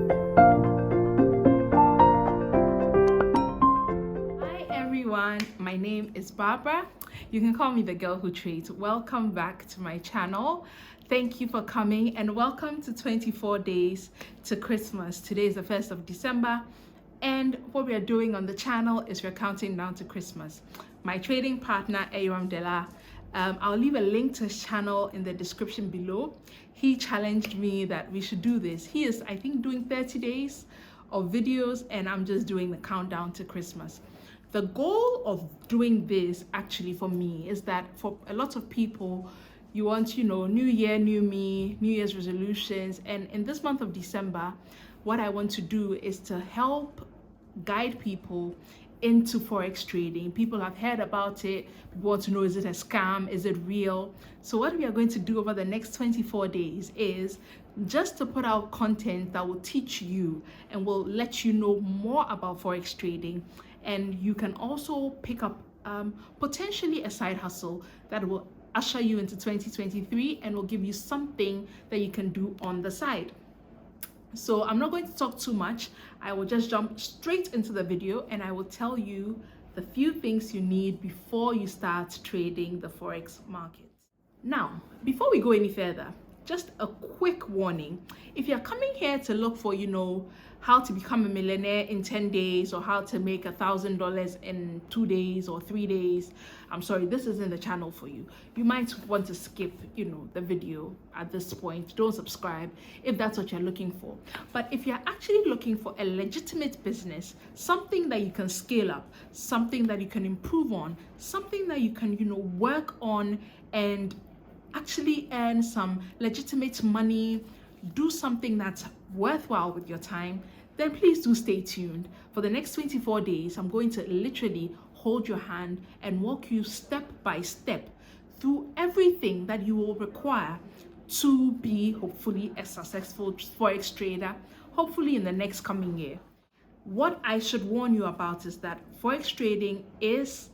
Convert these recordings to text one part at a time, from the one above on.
Hi everyone, my name is Barbara. You can call me the girl who trades. Welcome back to my channel. Thank you for coming and welcome to 24 days to Christmas. Today is the 1st of December and what we are doing on the channel is we're counting down to Christmas. My trading partner, Ayram Dela, I'll leave a link to his channel in the description below. He challenged me that we should do this. He is, I think, doing 30 days of videos and I'm just doing the countdown to Christmas. The goal of doing this actually for me is that for a lot of people, you want, new year, new me, New Year's resolutions. And in this month of December, what I want to do is to help guide people into Forex trading. People have heard about it, people want to know, is it a scam, is it real? So what we are going to do over the next 24 days is just to put out content that will teach you and will let you know more about Forex trading. And you can also pick up potentially a side hustle that will usher you into 2023 and will give you something that you can do on the side. So I'm not going to talk too much. I will just jump straight into the video and I will tell you the few things you need before you start trading the Forex market. Now, before we go any further, just a quick warning. If you're coming here to look for, how to become a millionaire in 10 days or how to make $1,000 in 2 days or 3 days, I'm sorry, this isn't the channel for you. You might want to skip, the video at this point. Don't subscribe if that's what you're looking for. But if you're actually looking for a legitimate business, something that you can scale up, something that you can improve on, something that you can, work on and actually earn some legitimate money, do something that's worthwhile with your time, then please do stay tuned. For the next 24 days, I'm going to literally hold your hand and walk you step by step through everything that you will require to be hopefully a successful Forex trader, hopefully in the next coming year. What I should warn you about is that Forex trading is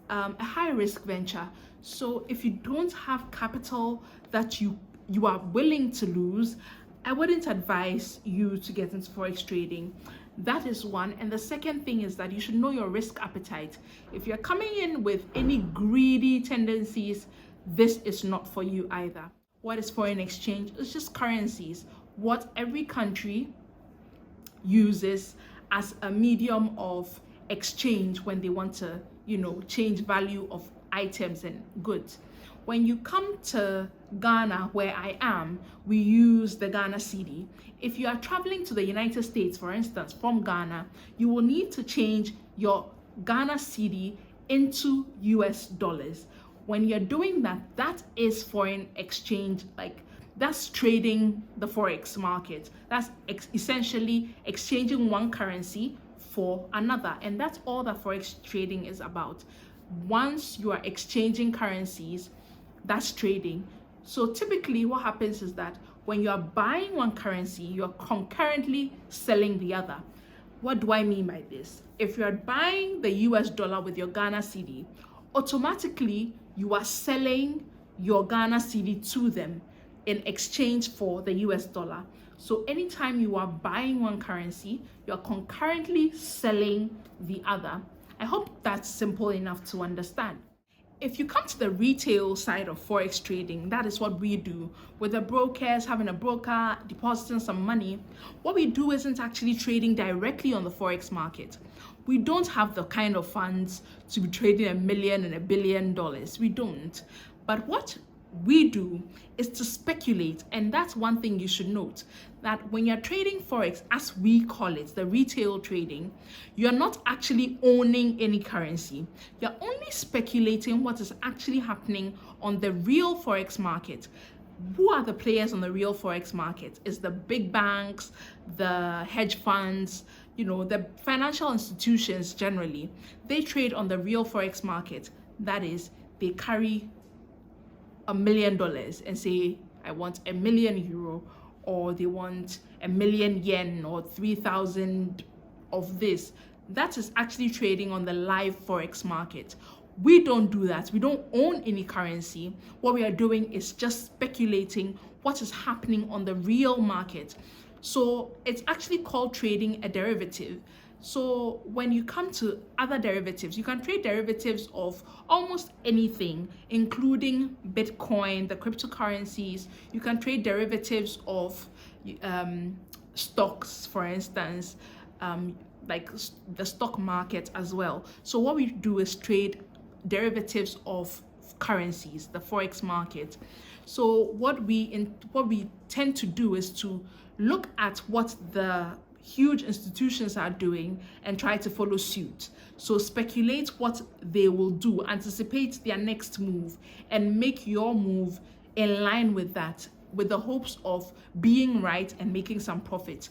a high risk venture. So if you don't have capital that you are willing to lose, I wouldn't advise you to get into Forex trading. That is one. And the second thing is that you should know your risk appetite. If you're coming in with any greedy tendencies, this is not for you either. What is foreign exchange? It's just currencies. What every country uses as a medium of exchange when they want to, change value of items and goods. When you come to Ghana, where I am, we use the Ghana cedi. If you are traveling to the United States, for instance, from Ghana, you will need to change your Ghana cedi into US dollars. When you're doing that, that is foreign exchange, that's trading the Forex market. That's essentially exchanging one currency for another. And that's all that Forex trading is about. Once you are exchanging currencies, that's trading. So typically what happens is that when you are buying one currency, you're concurrently selling the other. What do I mean by this? If you're buying the US dollar with your Ghana cedi, automatically you are selling your Ghana cedi to them in exchange for the US dollar. So anytime you are buying one currency, you're concurrently selling the other. I hope that's simple enough to understand. If you come to the retail side of Forex trading, that is what we do. With the brokers, having a broker, depositing some money, what we do isn't actually trading directly on the Forex market. We don't have the kind of funds to be trading $1 million and $1 billion. We don't. But what we do is to speculate, and that's one thing you should note, that when you're trading Forex, as we call it, the retail trading, you're not actually owning any currency. You're only speculating what is actually happening on the real Forex market. Who are the players on the real Forex market? It's the big banks, the hedge funds, the financial institutions generally. They trade on the real Forex market. That is, they carry $1 million and say, I want €1 million, or they want 1 million yen or 3,000 of this. That is actually trading on the live Forex market. We don't do that. We don't own any currency. What we are doing is just speculating what is happening on the real market. So it's actually called trading a derivative. So when you come to other derivatives, you can trade derivatives of almost anything, including Bitcoin, the cryptocurrencies. You can trade derivatives of stocks, for instance, like the stock market as well. So what we do is trade derivatives of currencies, the forex market. So what we tend to do is to look at what the huge institutions are doing and try to follow suit. So speculate what they will do, anticipate their next move, and make your move in line with that, with the hopes of being right and making some profit.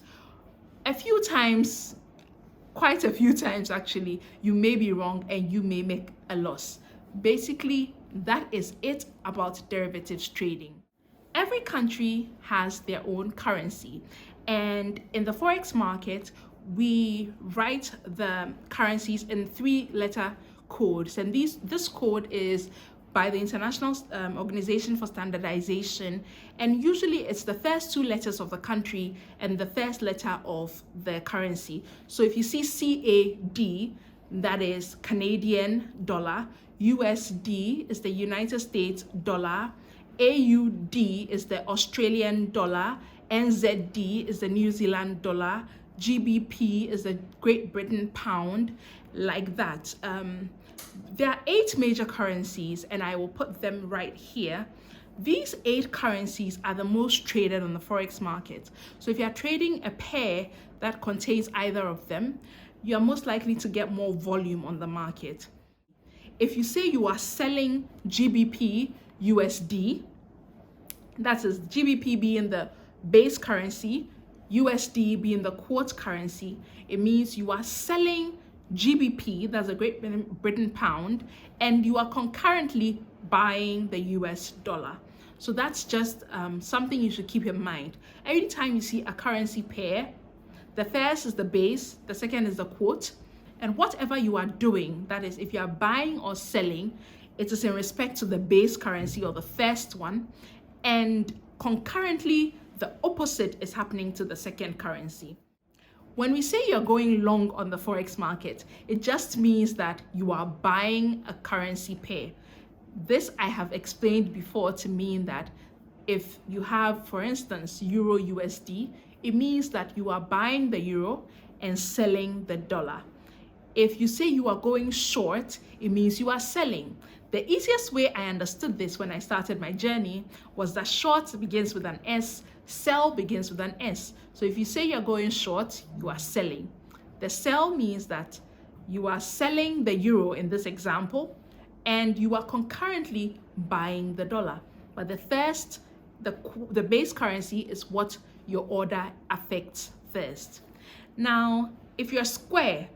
Quite a few times actually, you may be wrong and you may make a loss. Basically, that is it about derivatives trading. Every country has their own currency, and in the forex market, we write the currencies in 3-letter codes, and this code is by the International Organization for Standardization, and usually it's the first 2 letters of the country and the first letter of the currency. So if you see CAD, that is Canadian dollar, USD is the United States dollar, AUD is the Australian dollar, NZD is the New Zealand dollar, GBP is the Great Britain pound, like that. There are 8 major currencies, and I will put them right here. These 8 currencies are the most traded on the forex market. So if you're trading a pair that contains either of them, you're most likely to get more volume on the market. If you say you are selling GBP USD, that is GBP being the base currency, USD being the quote currency, it means you are selling GBP, that's a Great Britain pound, and you are concurrently buying the US dollar. So that's just something you should keep in mind. Every time you see a currency pair, the first is the base, the second is the quote, and whatever you are doing, that is, if you are buying or selling, it is in respect to the base currency or the first one, and concurrently, the opposite is happening to the second currency. When we say you're going long on the forex market, it just means that you are buying a currency pair. This I have explained before to mean that if you have, for instance, Euro USD, it means that you are buying the euro and selling the dollar. If you say you are going short, it means you are selling. The easiest way I understood this when I started my journey was that short begins with an S, sell begins with an S. So if you say you're going short, you are selling. The sell means that you are selling the euro in this example, and you are concurrently buying the dollar. But the base currency is what your order affects first. Now, if you're square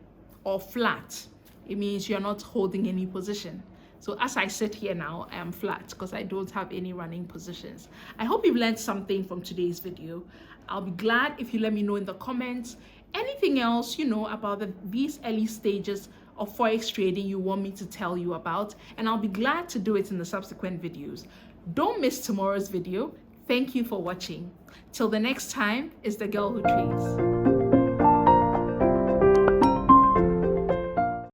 or flat, it means you're not holding any position. So as I sit here now, I am flat because I don't have any running positions. I hope you've learned something from today's video. I'll be glad if you let me know in the comments anything else you know about these early stages of forex trading you want me to tell you about, and I'll be glad to do it in the subsequent videos. Don't miss tomorrow's video. Thank you for watching. Till the next time, it's the girl who trades.